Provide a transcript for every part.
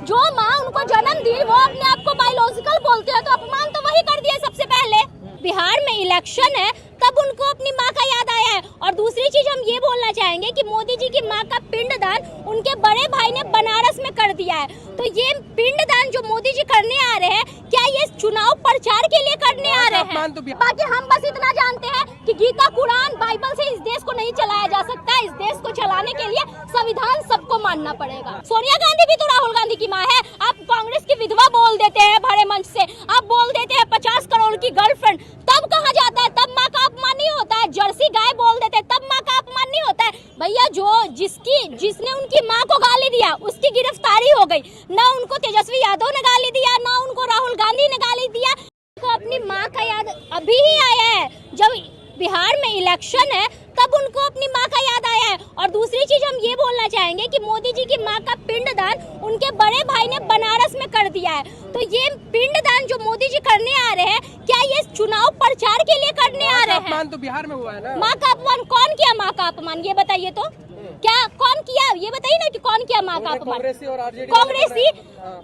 जो माँ उनको जन्म दी वो अपने आप को बायोलॉजिकल बोलते हैं, तो अपमान तो वही कर दिया सबसे पहले। बिहार में इलेक्शन है तब उनको अपनी माँ का याद आया है। और दूसरी चीज हम ये बोलना चाहेंगे कि मोदी जी की माँ का पिंडदान उनके बड़े भाई ने बनारस में कर दिया है। तो ये पिंडदान जो मोदी जी करने आ रहे हैं, क्या ये चुनाव प्रचार के लिए करने आ रहे हैं? बाकी हम बस इतना जानते हैं कि गीता, कुरान, बाइबल से इस देश को नहीं चलाया जा सकता। इस देश को चलाने के लिए संविधान सबको मानना पड़ेगा। सोनिया गांधी भी तो राहुल गांधी की माँ है। आप कांग्रेस की विधवा बोल देते हैं भरे मंच से, आप बोल देते हैं 50 करोड़ की गर्लफ्रेंड, तब कहा जाता है तब माँ का अपमान नहीं होता है। जर्सी गाय बोल देते हैं तब माँ का अपमान नहीं होता है। भैया जिसने उनकी माँ को गाली दिया उसकी गिरफ्तारी हो गई। ना उनको तेजस्वी यादव ने गाली दिया, ना उनको राहुल गांधी ने गाली दिया। तो अपनी माँ का याद अभी ही आया है, जब बिहार में इलेक्शन है तब उनको अपनी माँ का याद आया है। और दूसरी चीज हम ये बोलना चाहेंगे कि मोदी जी की माँ का पिंडदान उनके बड़े भाई ने बनारस में कर दिया है। तो ये पिंडदान जो मोदी जी करने आ रहे हैं, क्या ये चुनाव प्रचार के लिए करने आ रहे हैं? अपमान तो बिहार में हुआ है ना। माँ का अपमान कौन किया? माँ का अपमान ये बताइए तो, क्या कौन किया ये बताइए ना कि कौन किया माँ का अपमान? कांग्रेसी।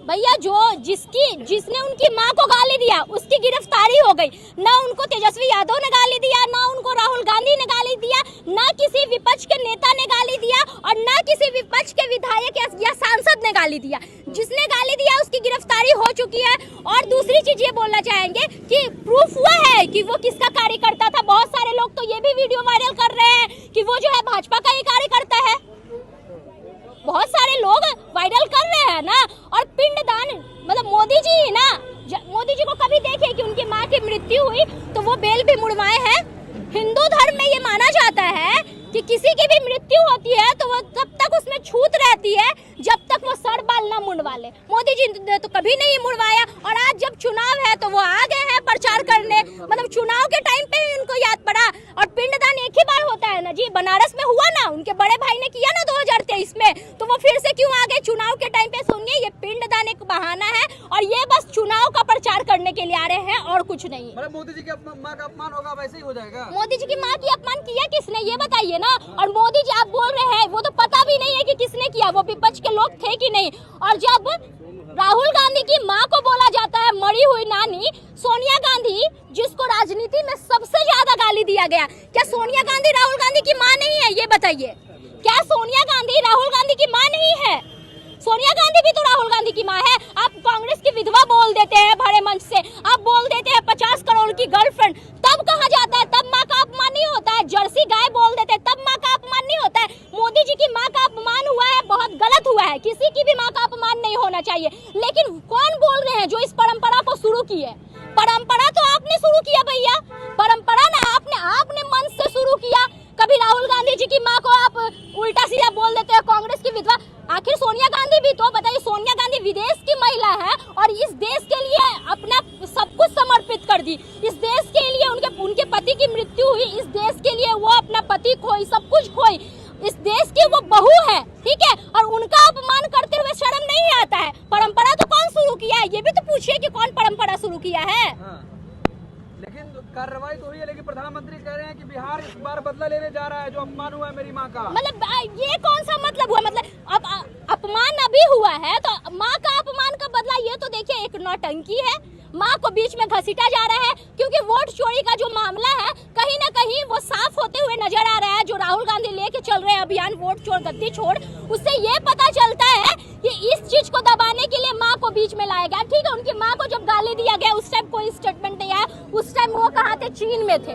भैया जिसने उनकी माँ को गाली दिया उसकी गिरफ्तारी हो गई। ना उनको तेजस्वी यादव ने गाली दिया, ना उनको राहुल गांधी ने गाली दिया, ना किसी विपक्ष के नेता ने गाली दिया, और ना किसी विपक्ष के विधायक या सांसद ने गाली दिया। जिसने गाली दिया उसकी गिरफ्तारी हो चुकी है। और दूसरी चीज ये बोलना चाहेंगे कि प्रूफ हुआ है कि वो किसका कार्यकर्ता था। बहुत सारे लोग तो ये भी वीडियो वायरल कर रहे हैं कि वो जो है भाजपा का ही कार्यकर्ता है। बहुत सारे लोग वायरल कर रहे हैं ना। और पिंडदान मतलब मोदी जी ना, मोदी जी को कभी देखे कि उनकी माँ की मृत्यु हुई तो वो बेल भी मुड़वाए हैं। हिंदू धर्म में ये माना जाता है कि किसी की भी मृत्यु होती है तो वो तब तक उसमें छूत रहती है जब तक वो सर बाल ना मुंडवा ले। मोदी जी ने तो कभी नहीं मुड़वाया। और आज जब चुनाव है तो वो आ गए हैं प्रचार करने, मतलब चुनाव के टाइम पे ही उनको याद पड़ा। और पिंडदान एक ही बार होता है ना जी, बनारस में हुआ ना, उनके बड़े भाई ने किया ना 2023 में, तो वो फिर से क्यों आ गए चुनाव के टाइम पे? सुनिए, ये पिंडदान एक बहाना है और ये बस चुनाव का प्रचार करने के लिए आ रहे हैं और कुछ नहीं। मतलब मोदी जी की माँ का अपमान होगा, वैसे ही हो जाएगा। मोदी जी की माँ की अपमान किया किसने ये बताइए ना। और मोदी जी आप बोल रहे हैं, वो तो पता भी नहीं है कि किसने किया, वो विपक्ष के लोग थे कि नहीं। और जब राहुल गांधी की माँ को बोला जाता है मरी हुई नानी, सोनिया गांधी जिसको राजनीति में सबसे ज्यादा गाली दिया गया, क्या सोनिया गांधी राहुल गांधी की माँ नहीं है? ये बताइए, क्या सोनिया गांधी राहुल गांधी की माँ नहीं है? सोनिया गांधी भी तो राहुल गांधी की माँ है। आप कांग्रेस की विधवा बोल देते हैं भरे मंच से, आप बोल देते हैं 50 करोड़ की गर्लफ्रेंड, तब कहा जाता है तब माँ का अपमान नहीं होता है। जर्सी गाय बोल देते हैं तब माँ का अपमान नहीं होता है। मोदी जी की माँ का अपमान हुआ है, बहुत गलत हुआ है। किसी की भी माँ का अपमान नहीं होना चाहिए। लेकिन कौन बोल रहे हैं जो इस परंपरा को शुरू किए? परंपरा तो आपने शुरू किया भैया, परंपरा ना आपने मन से शुरू किया। कभी राहुल गांधी जी की माँ को आप उल्टा सीधा बोल देते हैं, कांग्रेस की विधवा। आखिर सोनिया गांधी भी तो बताइए, सोनिया गांधी विदेश की महिला है और इस देश के लिए अपना सब कुछ समर्पित कर दी। इस देश के लिए उनके पति की मृत्यु हुई, इस देश के लिए वो अपना पति खोई, सब कुछ खोई। इस देश की वो बहू है, ठीक है, और उनका अपमान करते हुए शर्म नहीं आता है। परंपरा तो कौन शुरू किया है ये भी तो पूछिए कि कौन परंपरा शुरू किया है। लेकिन कार्रवाई तो हुई है, लेकिन प्रधानमंत्री कह रहे हैं कि बिहार इस बार बदला लेने जा रहा है जो अपमान हुआ है मेरी माँ का। मतलब ये कौन सा मतलब हुआ? मतलब अब अपमान अभी हुआ है तो माँ का अपमान का बदला, ये तो देखिए एक नौटंकी है। माँ को बीच में घसीटा जा रहा है क्योंकि वोट चोरी का जो मामला है कहीं ना कहीं वो साफ होते हुए नजर आ रहा है। जो राहुल गांधी लेके चल रहे हैं अभियान वोट चोर गद्दी छोड़, उससे ये पता चलता है कि इस चीज को दबाने के लिए माँ को बीच में लाया गया। ठीक है, उनकी माँ को जब गाली दिया गया उस टाइम कोई स्टेटमेंट नहीं आया, उस टाइम वो कहाँ थे? चीन में थे।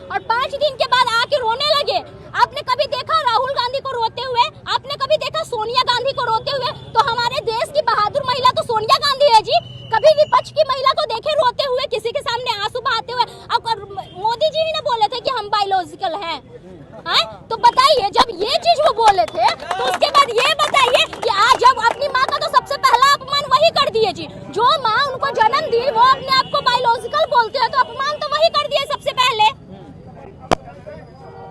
और 5 दिन के बाद आके रोने लगे। आपने कभी देखा राहुल गांधी को रोते हुए? आपने कभी देखा सोनिया गांधी को रोते हुए? तो हमारे देश की बहादुर महिला तो सोनिया गांधी है जी। कभी विपक्ष की महिला को देखे रोते हुए, किसी के सामने आंसू बहाते हुए? अब मोदी जी ने बोले थे कि हम बायोलॉजिकल हैं, तो बताइए जब ये चीज वो बोले थे तो उसके बाद ये बताइए कि आज जब अपनी माँ का तो सबसे पहला अपमान वही कर दिए जी। जो माँ उनको जन्म दी वो अपने आप को बायोलॉजिकल बोलते हैं, तो अपमान तो वही कर दिए सबसे पहले।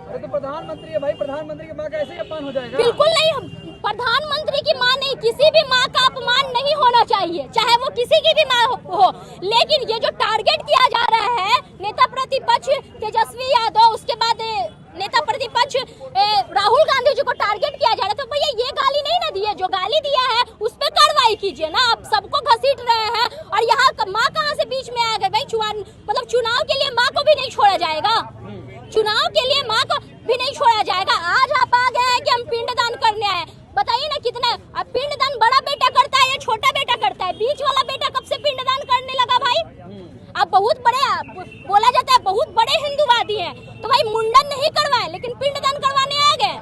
अरे तो प्रधानमंत्री है भाई, प्रधानमंत्री की माँ का ऐसे ही अपमान हो जाएगा? बिल्कुल नहीं, प्रधानमंत्री की माँ नहीं, किसी भी माँ का अपमान नहीं होना चाहिए, चाहे वो किसी की भी माँ हो। लेकिन ये जो टारगेट किया जा रहा है नेता प्रतिपक्ष तेजस्वी यादव, उसके बाद नेता प्रतिपक्ष राहुल गांधी जी को टारगेट किया जा रहा है, तो भैया ये गाली नहीं ना दी है। जो गाली दिया है उस पर कार्रवाई कीजिए। लीजिए ना, आप सबको घसीट रहे हैं। और यहाँ माँ कहाँ से बीच में आ गए भाई? मतलब चुनाव के लिए माँ को भी नहीं छोड़ा जाएगा, चुनाव के लिए माँ को भी नहीं छोड़ा जाएगा। आज आप आ गए हैं कि हम पिंडदान करने आए, बताइए ना कितना? अब पिंडदान बड़ा बेटा करता है या छोटा बेटा करता है? बीच वाला बेटा कब से पिंडदान करने लगा भाई? आप बहुत बड़े, बोला जाता है बहुत बड़े हिंदूवादी हैं, तो भाई मुंडन नहीं करवाए लेकिन पिंडदान करवाने आ गए।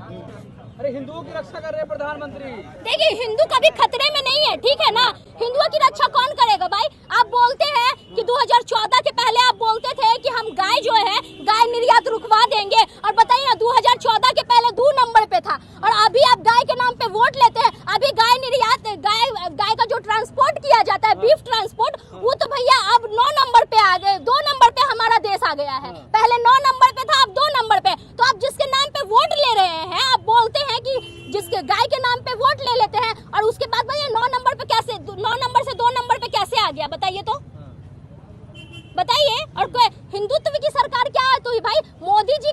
अरे हिंदुओं की रक्षा कर रहे हैं प्रधानमंत्री। देखिए हिंदू कभी खतरे में नहीं है, ठीक है ना? हिंदुओं की रक्षा कौन करेगा भाई? आप बोलते हैं कि 2014 के पहले आप बोलते थे कि हम गाय जो है गाय निर्यात रुकवा देंगे, और बताइए ना 2014 के पहले 2 नंबर पे था, और अभी आप गाय के नाम पे वोट लेते हैं। अभी गाय निर्यात, गाय का जो ट्रांसपोर्ट किया जाता है, बीफ ट्रांसपोर्ट, वो तो भैया अब 9 नंबर पे आ गए, 2 नंबर पे हमारा देश आ गया है। पहले 9 नंबर पे था, अब 2 नंबर पे। तो आप जिसके नाम पे वोट ले रहे हैं, आप बोलते हैं कि जिसके गाय के नाम पे वोट ले लेते हैं, और उसके बाद भैया 9 नंबर पे कैसे, 9 नंबर से 2 नंबर पे कैसे आ गया? बताइए तो, बताइए। और हिंदुत्व की सरकार क्या है? तो भाई मोदी जी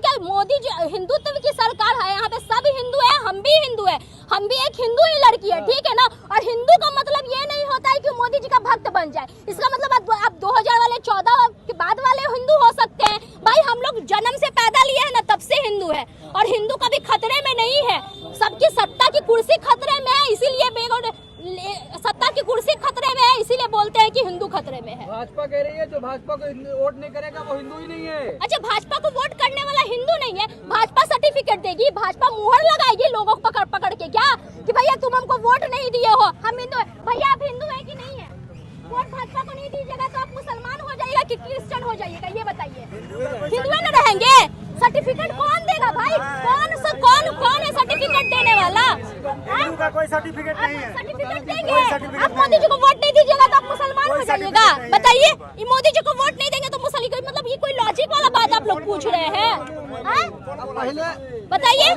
हिंदुत्व की सरकार है, यहाँ पे सब हिंदू है, हम भी हिंदू है, हम भी एक हिंदू ही लड़की है, ठीक है ना? और हिंदू का मतलब ये नहीं होता है कि मोदी जी का भक्त बन जाए। इसका मतलब आप 2000 वाले 14 के बाद वाले हिंदू हो सकते हैं भाई, हम लोग जन्म से पैदा लिए हैं ना, तब से हिंदू है, और हिंदू कभी खतरे में नहीं है। सबकी सत्ता की कुर्सी खतरे में है, इसीलिए सत्ता की कुर्सी खतरे में है, इसीलिए बोलते हैं कि हिंदू खतरे में है। भाजपा कह रही है जो भाजपा को वोट नहीं करेगा वो हिंदू ही नहीं है। अच्छा, भाजपा को वोट करने वाला हिंदू नहीं है? भाजपा सर्टिफिकेट देगी, भाजपा मुहर लगाएगी लोगों को पकड़ पकड़ के, क्या कि भैया तुम हमको वोट नहीं दिए हो, हम हिंदू है। भैया आप हिंदू है कि नहीं है? वोट भाजपा को नहीं दीजिएगा तो आप मुसलमान हो जाइएगा कि क्रिश्चियन हो जाइएगा? ये बताइए, हिंदू न रहेंगे? सर्टिफिकेट कौन देगा भाई? कौन है सर्टिफिकेट देने वाला? हिंदू का कोई सर्टिफिकेट नहीं है। सर्टिफिकेट देंगे। आप मोदी जी को वोट नहीं दीजिएगा तो आप मुसलमान हो जाइएगा? बताइए, ये मोदी जी को वोट नहीं देंगे तो मुसलमान, मतलब ये कोई लॉजिक वाला बात आप लोग पूछ रहे हैं? बताइए,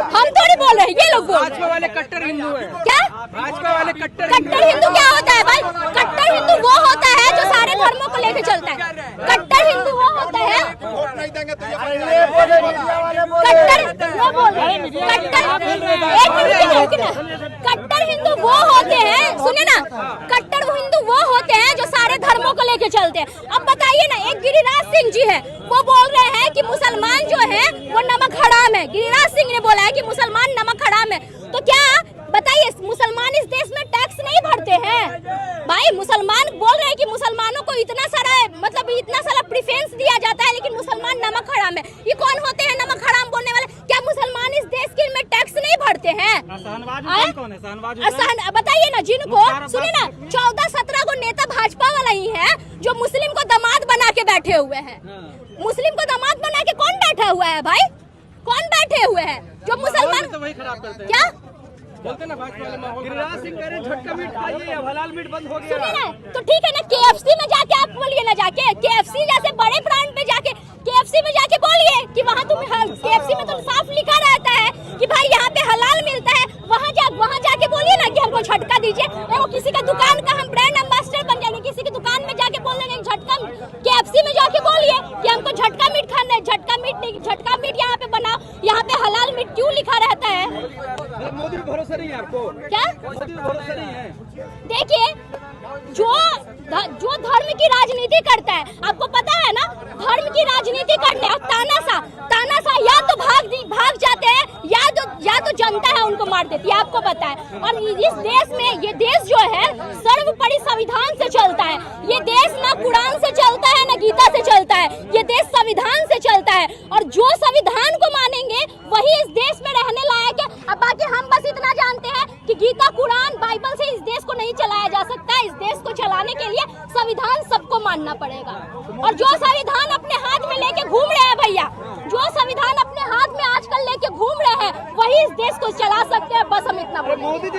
हम थोड़ी बोल रहे हैं, ये लोग बोल रहे हैं। भाजपा वाले कट्टर हिंदू है। क्या भाजपा वाले कट्टर हिंदू क्या होता है भाई? कट्टर हिंदू वो होता है जो सारे धर्मों को लेके चलता है। कट्टर हिंदू वो होता है, कट्टर हिंदू वो होते हैं, सुने ना, कट्टर हिंदू वो होते हैं जो सारे धर्मों को लेके चलते हैं। अब बताइए ना, एक गिरिराज सिंह जी है, वो बोल रहे हैं कि मुसलमान जो है वो नमक हराम है। गिरिराज सिंह ने बोला है कि मुसलमान नमक हराम है। तो क्या बताइए, मुसलमान इस देश में टैक्स नहीं भरते हैं भाई? मुसलमान बोल रहे हैं कि मुसलमानों को इतना सारा, मतलब इतना सारा प्रेफरेंस दिया जाता है, लेकिन मुसलमान नमक हराम है। ये कौन होते हैं नमक हराम बोलने वाले? क्या मुसलमान इस देश के में टैक्स नहीं भरते हैं? बताइए ना, जिनको सुने ना 14-17 को नेता भाजपा वाला ही है जो मुस्लिम को दामाद बना के बैठे हुए हैं। मुस्लिम को दामाद बना के कौन बैठा हुआ है भाई? कौन बैठे हुए हैं जो मुसलमान? तो वही खराब करते हैं। क्या बोलते ना गिरिराज सिंह कह रहे झटका मीट खाइए या हलाल मीट बंद हो गया। सुनिए ना, तो ठीक है ना, KFC में जाके आप बोलिए ना, जाके KFC जैसे बड़े ब्रांड पे जाके KFC में जाके बोलिए कि वहाँ तुम KFC में तो साफ लिखा रहता है कि भाई यहाँ पे हलाल मिलता है। वहाँ जाके बोलिए ना कि हमको झटका दीजिए। वो किसी का दुकान का हम ब्रांड एम्बेसडर बन जाएंगे, किसी की दुकान में जाके बोल देंगे झटका। KFC में जाके बोलिए कि हमको झटका मीट खाना है, झटका मीट नहीं, झटका मीट यहाँ पे बनाओ, यहाँ पे हलाल मीट क्यों लिखा रहता है? मोदी पे भरोसा नहीं है आपको? क्या मोदी पे भरोसा नहीं है? देखिए, जो धर्म की राजनीति करता है, आपको पता है ना, धर्म की राजनीति करते हैं, तानाशाह या तो भाग जाते हैं या तो जनता है उनको मार देती है, आपको पता है। और इस देश में, ये देश जो है सर्वोपरि संविधान से चलता है। ये देश ना कुरान से चलता है ना गीता से चलता है, ये देश संविधान से चलता है। और जो संविधान को मानेंगे वही इस देश में रहने लायक है। अब बाकी हम बस इतना जानते हैं कि गीता, कुरान, बाइबल से इस देश को नहीं चलाया जा सकता। इस देश को चलाने के लिए संविधान सबको मानना पड़ेगा। और जो संविधान अपने हाथ में लेके घूम रहे हैं भैया, जो संविधान अपने हाथ में आजकल लेके घूम रहे हैं, वही इस देश को चला सकते हैं। बस हम इतना बोलेंगे।